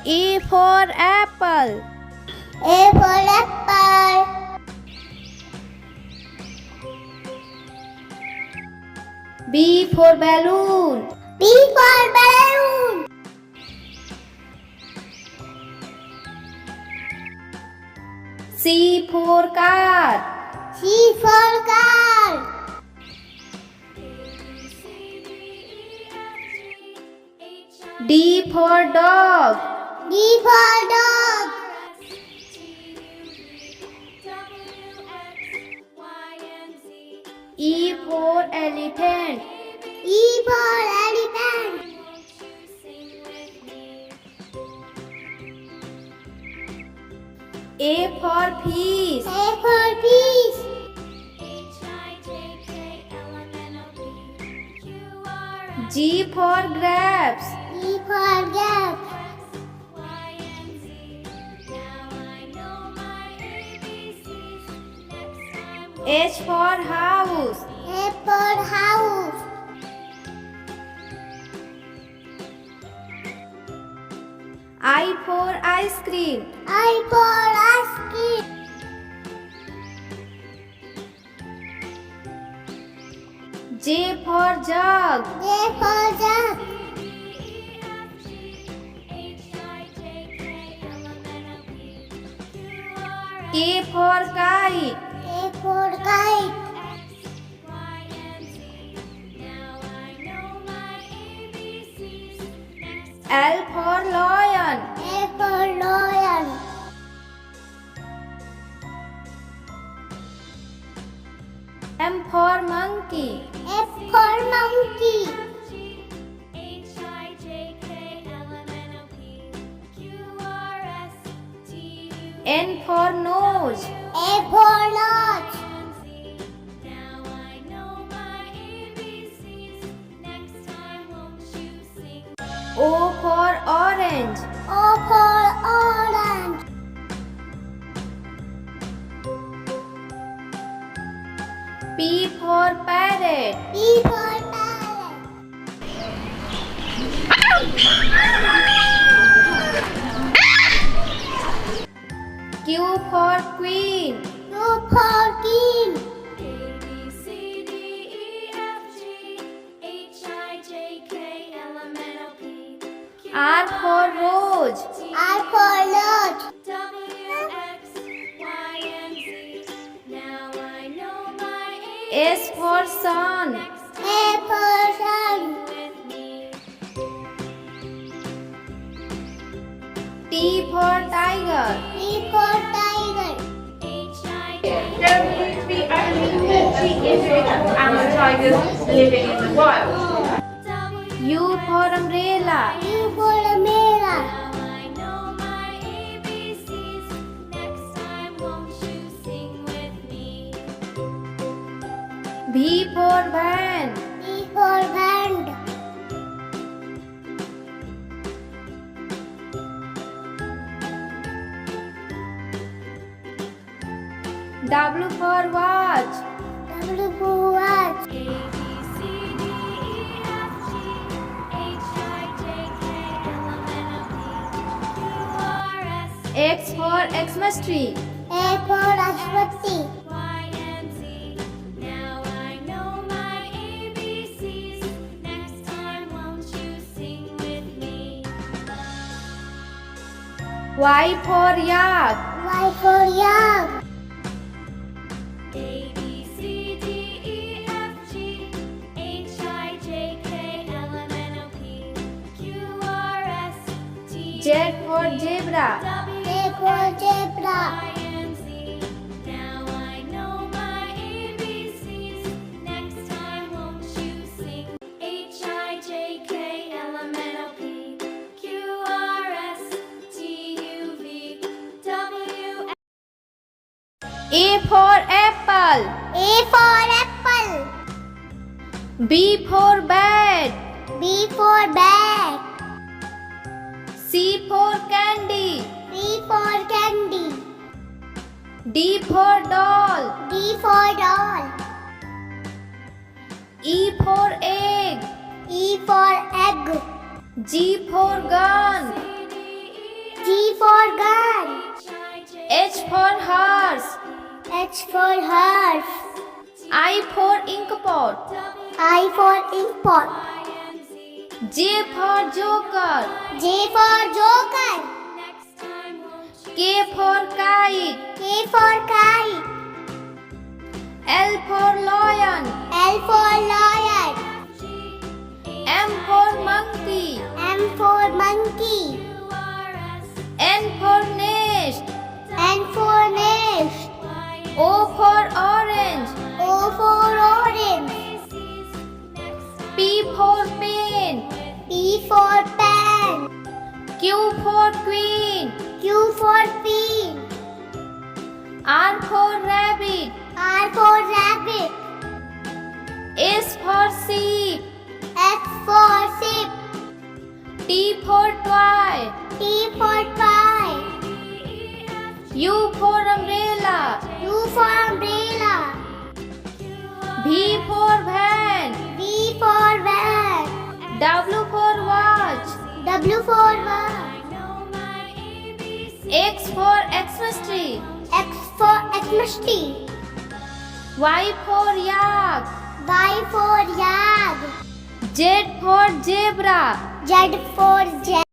A for apple. A for apple. B for balloon. B for balloon. C for car. C for car. D for dog. D for dog. E for elephant. E for elephant. A for fish. A for fish. G for grapes. G for grapes. H for house. H for house. I for ice cream. I for ice cream. J for jug. J for jug. K for kite. K for kite. L for lion. L for lion. M for monkey. F for monkey. N for nose. A for nose. O for orange. O for orange. P for parrot. P for parrot. Q for queen. Q for queen. R for rose. R for rose. S for sun. A for sun. T for tiger. T for tiger. There used to be only 40 African amber tigers living in the wild. U for umbrella. U for umbrella. V for van. V for band. W for watch. W for watch. X for Xmas tree. A for Ashwati. Y for yak. Y for yak. Z for zebra. Z for zebra. A for apple. A for apple. B for bat. B for bat. C for candy. C for candy. D for doll. D for doll. E for egg. E for egg. G for gun. for gun. H for horse. H for horse. I for inkpot. I for import. J for joker. J for joker. K for kite. K for kite. L for lion. L for lion. M for monkey. M for monkey. N for nest. N for nest. O for orange. O for orange. P for pen. P for pen. Q for queen. Q for queen. R for rabbit. R for rabbit. S for sheep. S for sheep. T for toy. T for toy. U for umbrella. U for umbrella. V for van. V for van. W for watch. W for watch. X for Xmas tree. X for Xmas tree. Y for yak. Y for yak. Z for zebra. Z for jet.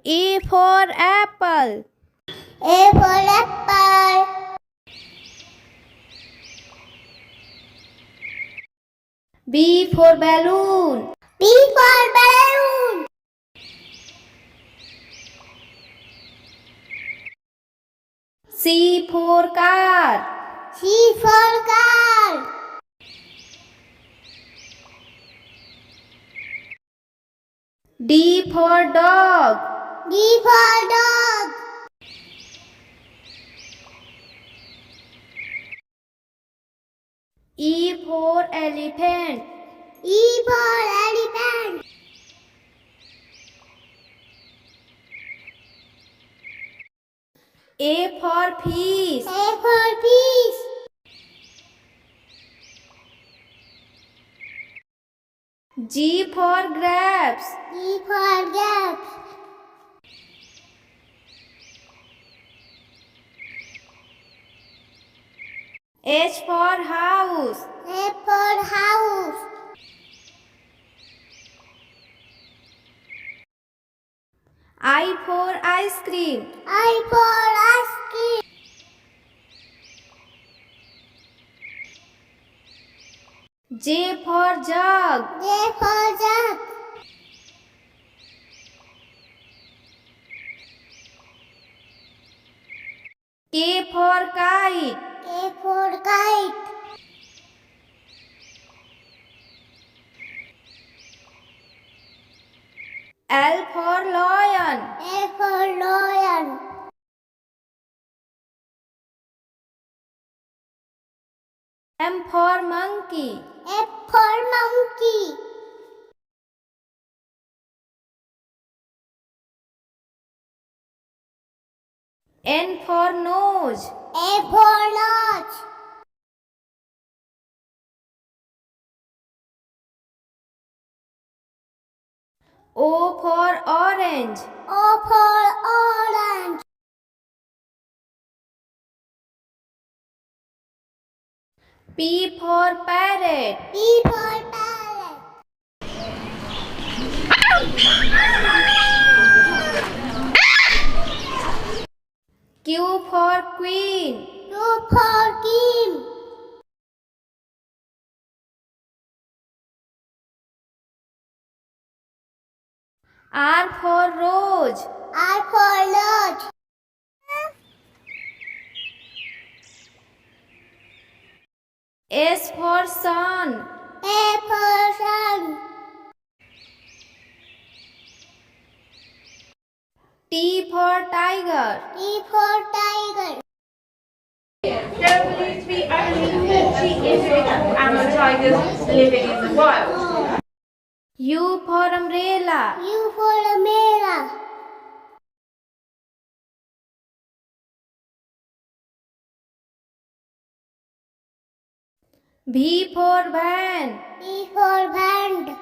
E for apple. A for apple. B for balloon. B for balloon. C for car. C for car. D for dog. D for dog. E for elephant. E for elephant. A for fish. A for fish. G for grapes. G for grapes. H for house. H for house. I for ice cream. I for ice cream. J for jug. J for jug. K for kite. K for kite. L for lion. L for lion. M for monkey. F for monkey. N for nose. A for nose. O for orange. O for orange. P for parrot. P for parrot. Q for queen. Q for king. R for rose. R for lodge. S for sun. A for sun. T for tiger. T for tiger. There believed to be only 40 individual Amur tigers living in the wild. U for umbrella. U for umbrella. V for van. V for van.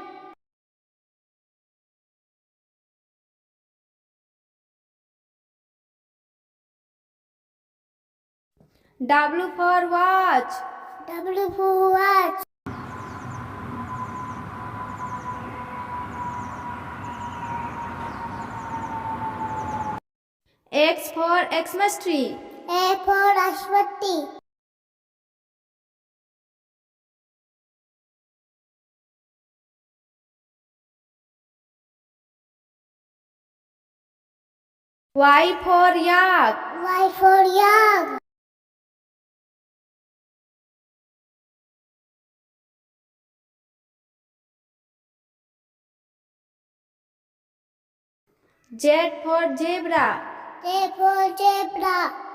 W for watch. W for watch. X for Xmas tree. A for Ashwati. Y for yak. Y for yak. Z for zebra. Z for zebra.